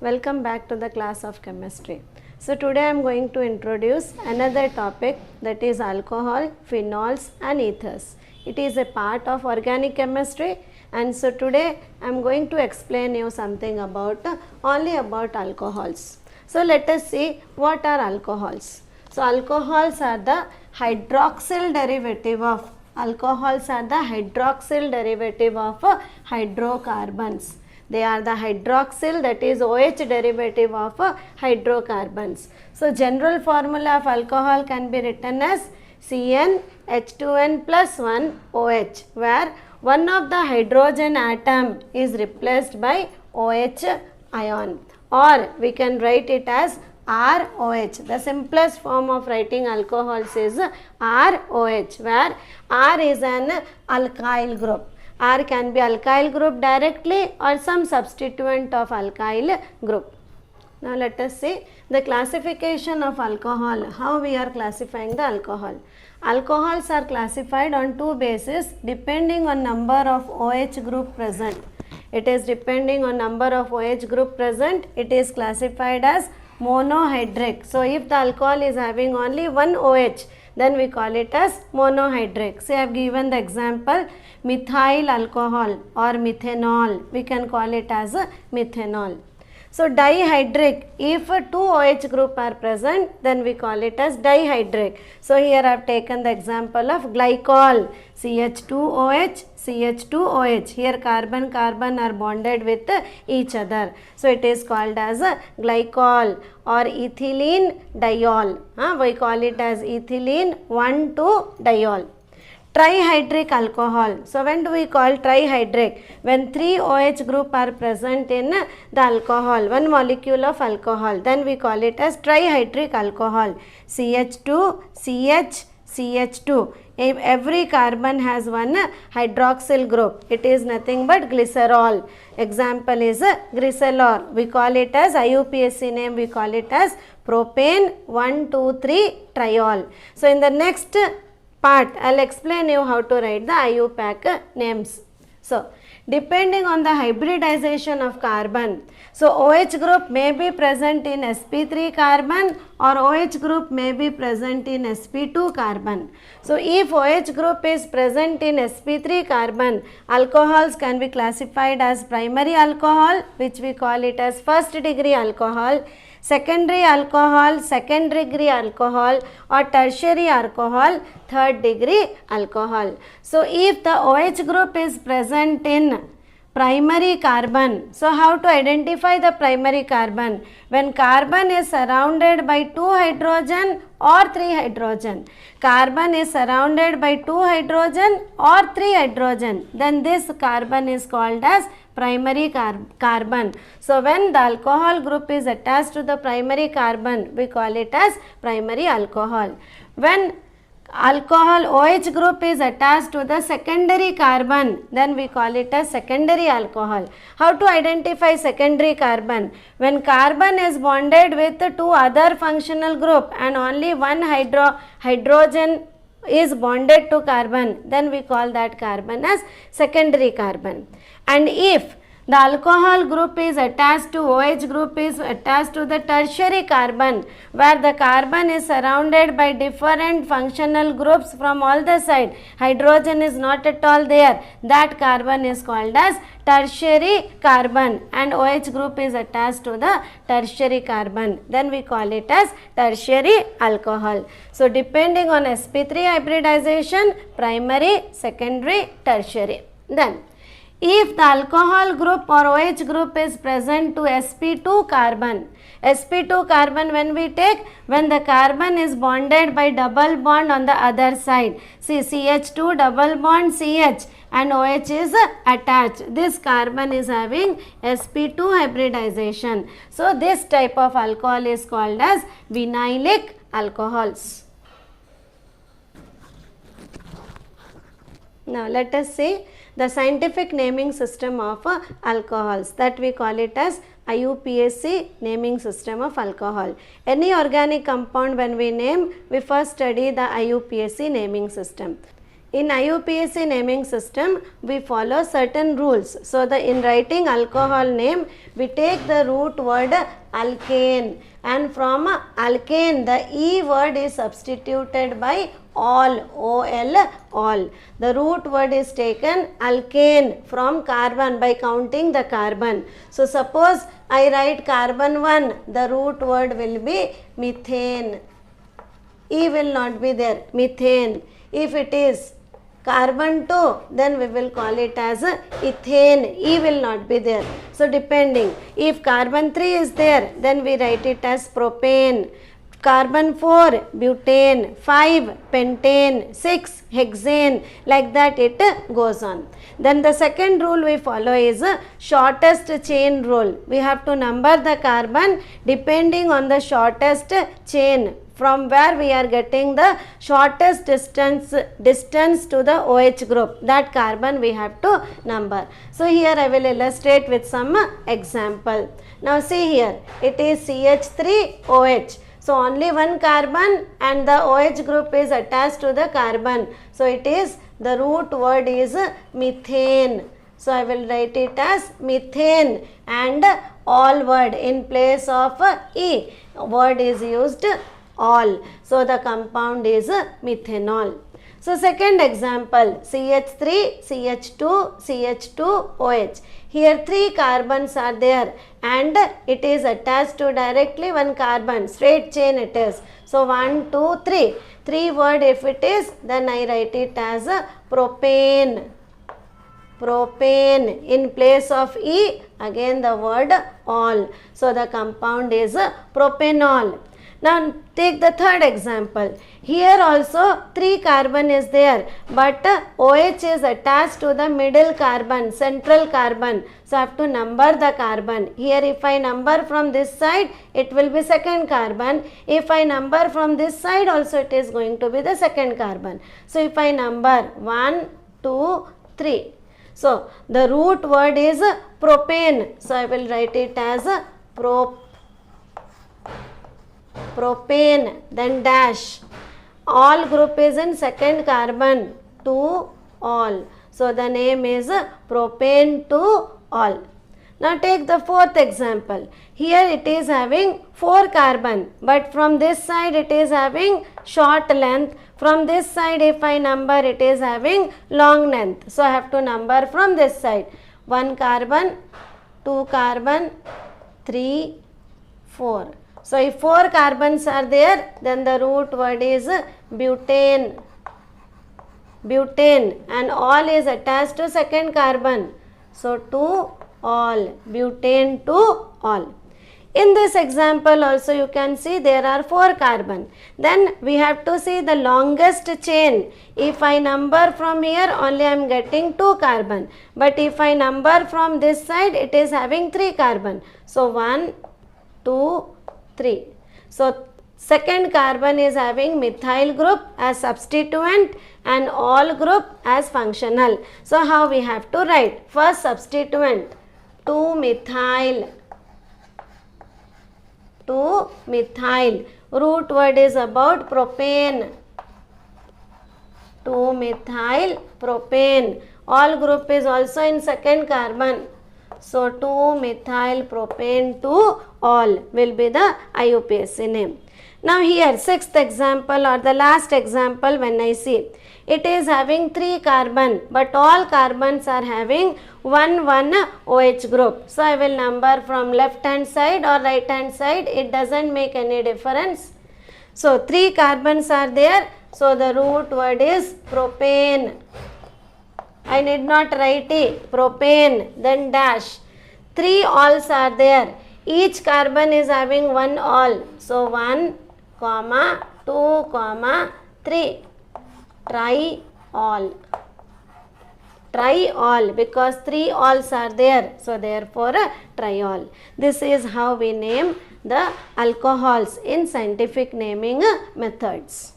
Welcome back to the class of chemistry. So today I am going to introduce another topic, that is alcohol, phenols and ethers. It is a part of organic chemistry, and so today I am going to explain you something about only about alcohols. So let us see what are alcohols. So alcohols are the hydroxyl derivative of hydrocarbons. They are the hydroxyl, that is OH derivative of hydrocarbons. So general formula of alcohol can be written as CnH2n plus 1 OH, where one of the hydrogen atom is replaced by OH ion, or we can write it as ROH. The simplest form of writing alcohols is ROH, where R is an alkyl group. R can be alkyl group directly or some substituent of alkyl group. Now let us see the classification of alcohol, how we are classifying the alcohol. Alcohols are classified on two bases depending on number of OH group present. It is depending on number of OH group present, it is classified as monohydric. So if the alcohol is having only one OH, then we call it as monohydric. See, I have given the example methyl alcohol or methanol. We can call it as a methanol. So dihydric, if two OH group are present, then we call it as dihydric. So here I have taken the example of glycol, CH2OH, CH2OH. Here carbon are bonded with each other. So it is called as a glycol or ethylene diol. We call it as ethylene 1,2-diol. Trihydric alcohol. So when do we call trihydric? When three OH group are present in the alcohol, one molecule of alcohol, then we call it as trihydric alcohol. CH2, CH, CH2. If every carbon has one hydroxyl group, it is nothing but glycerol. Example is Grisolor. We call it as IUPAC name, we call it as propane 1,2,3-triol. So in the next part, I will explain you how to write the IUPAC names. So, depending on the hybridization of carbon, so OH group may be present in sp3 carbon or OH group may be present in sp2 carbon. So, if OH group is present in sp3 carbon, alcohols can be classified as primary alcohol, which we call it as first degree alcohol, secondary alcohol, second degree alcohol, or tertiary alcohol, third degree alcohol. So if the OH group is present in primary carbon, so how to identify the primary carbon? When carbon is surrounded by 2 hydrogen or 3 hydrogen, carbon is surrounded by 2 hydrogen or 3 hydrogen, then this carbon is called as primary carbon. So when the alcohol group is attached to the primary carbon, we call it as primary alcohol. When alcohol OH group is attached to the secondary carbon, then we call it as secondary alcohol. How to identify secondary carbon? When carbon is bonded with two other functional group and only one hydrogen is bonded to carbon, then we call that carbon as secondary carbon. And if the alcohol group is attached to OH group is attached to the tertiary carbon, where the carbon is surrounded by different functional groups from all the side, hydrogen is not at all there, that carbon is called as tertiary carbon, and OH group is attached to the tertiary carbon, then we call it as tertiary alcohol. So depending on sp3 hybridization, primary, secondary, tertiary. Then if the alcohol group or OH group is present to sp2 carbon, sp2 carbon when we take, when the carbon is bonded by double bond on the other side, see CH2 double bond CH and OH is attached, this carbon is having sp2 hybridization. So this type of alcohol is called as vinylic alcohols. Now let us see the scientific naming system of alcohols, that we call it as IUPAC naming system of alcohol. Any organic compound when we name, we first study the IUPAC naming system. In IUPAC naming system, we follow certain rules. So, in writing alcohol name, we take the root word alkane, and from alkane the E word is substituted by all, OL, all. The root word is taken alkane from carbon by counting the carbon. So, suppose I write carbon 1, the root word will be methane. E will not be there, methane. If it is carbon 2, then we will call it as ethane. E will not be there. So, depending. If carbon 3 is there, then we write it as propane. Carbon 4, butane. 5, pentane. 6, hexane. Like that it goes on. Then the second rule we follow is shortest chain rule. We have to number the carbon depending on the shortest chain, from where we are getting the shortest distance to the OH group. That carbon we have to number. So, here I will illustrate with some example. Now, see here, it is CH3OH. So, only one carbon and the OH group is attached to the carbon. So, it is, the root word is methane. So, I will write it as methane, and all word in place of E, word is used all. So, the compound is methanol. So, second example, CH3, CH2, CH2OH. Here 3 carbons are there and it is attached to directly one carbon, straight chain it is. So, 1, 2, 3. 3 word if it is, then I write it as propane. Propane, in place of E, again the word all. So, the compound is propanol. Now, take the third example. Here also 3 carbon is there, but OH is attached to the middle carbon, central carbon. So, I have to number the carbon. Here if I number from this side, it will be second carbon. If I number from this side also, it is going to be the second carbon. So, if I number 1, 2, 3. So, the root word is propane. So, I will write it as propane, then dash. All group is in second carbon, 2 all. So, the name is propane 2 all. Now, take the fourth example. Here it is having 4 carbon, but from this side it is having short length. From this side if I number, it is having long length. So, I have to number from this side. 1 carbon, 2 carbon, 3, 4. So, if 4 carbons are there, then the root word is butane. Butane, and all is attached to second carbon. So, 2 all, butane 2 all. In this example also you can see there are 4 carbon. Then we have to see the longest chain. If I number from here, only I am getting 2 carbon. But if I number from this side, it is having 3 carbon. So, 1, 2, 3. So, second carbon is having methyl group as substituent and all group as functional. So, how we have to write? First substituent, 2-methyl. 2-methyl. Root word is about propane. 2-methyl propane. All group is also in second carbon. So, 2-methyl propane 2 all will be the IUPAC name. Now, here sixth example or the last example when I see, it is having 3 carbon, but all carbons are having 1 OH group. So, I will number from left hand side or right hand side, it does not make any difference. So, 3 carbons are there. So, the root word is propane. I need not write it, propane, then dash. 3 alls are there. Each carbon is having 1 all. So, 1, 2, 3. Triol. Triol, because 3 alls are there. So, therefore, triol. This is how we name the alcohols in scientific naming methods.